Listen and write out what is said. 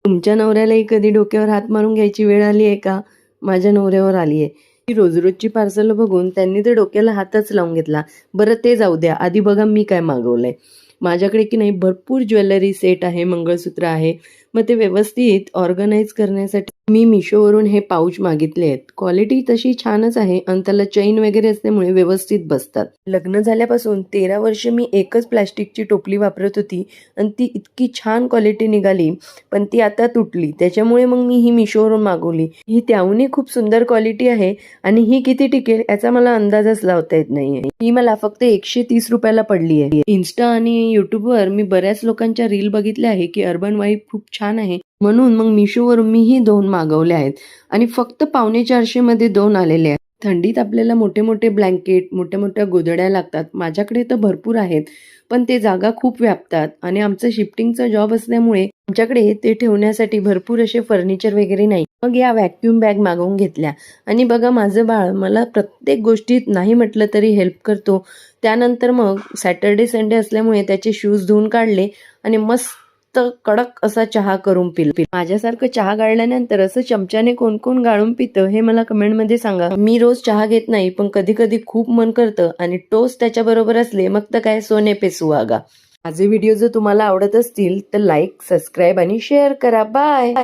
तुमच्या नवऱ्यालाही कधी डोक्यावर हात मारून घ्यायची वेळ आली आहे का? माझ्या नवऱ्यावर आली आहे. ती रोजची पार्सल बघून त्यांनी तर डोक्याला हातच लावून घेतला. बरं ते जाऊ द्या, आधी बघा मी काय मागवलंय. माझ्याकडे की नाही भरपूर ज्वेलरी सेट आहे, मंगळसूत्र आहे. मग ते व्यवस्थित ऑर्गनाइज करण्यासाठी मी मिशोवरून हे पाऊच मागितले आहेत. क्वालिटी तशी छानच आहे आणि त्याला चैन वगैरे असल्यामुळे व्यवस्थित बसतात. लग्न झाल्यापासून 13 वर्ष मी एकच प्लॅस्टिकची टोपली वापरत होती आणि ती इतकी छान क्वालिटी निघाली, पण ती आता तुटली. त्याच्यामुळे मग मी ही मिशोवरून मागवली. ही त्याहूनही खूप सुंदर क्वालिटी आहे आणि ही किती टिकेल याचा मला अंदाजच लावता येत नाहीये. ही मला फक्त 130 रुपयाला पडली आहे. इन्स्टा आणि युट्यूबवर मी बऱ्याच लोकांच्या रील बघितल्या आहे की अर्बन वाईब खूप छान आहे, म्हणून मग मिशोवरून मीही 2 मागवले आहेत आणि फक्त 450 मध्ये 2 आलेले आहेत. थंडीत आपल्याला मोठे मोठे ब्लँकेट, मोठ्या मोठ्या गोधड्या लागतात. माझ्याकडे तर भरपूर आहेत, पण ते जागा खूप व्यापतात आणि आमचं शिफ्टिंगचा जॉब असल्यामुळे आमच्याकडे ते ठेवण्यासाठी भरपूर असे फर्निचर वगैरे नाही. मग या व्हॅक्यूम बॅग मागवून घेतल्या आणि बघा माझं बाळ मला प्रत्येक गोष्टीत नाही म्हटलं तरी हेल्प करतो. त्यानंतर मग सॅटर्डे संडे असल्यामुळे त्याचे शूज धुवून काढले आणि मस्त कडक असा चहा करून पिला. माझ्यासारखं चहा गाळल्यानंतर असं चमच्याने कोण कोण गाळून पितं हे मला कमेंटमध्ये सांगा. मी रोज चहा घेत नाही, पण कधी कधी खूप मन करतं आणि टोस्ट त्याच्याबरोबर असले मग तर काय सोने पे सुहागा. माझे व्हिडिओ जर तुम्हाला आवडत असतील तर लाईक, सबस्क्राईब आणि शेअर करा. बाय.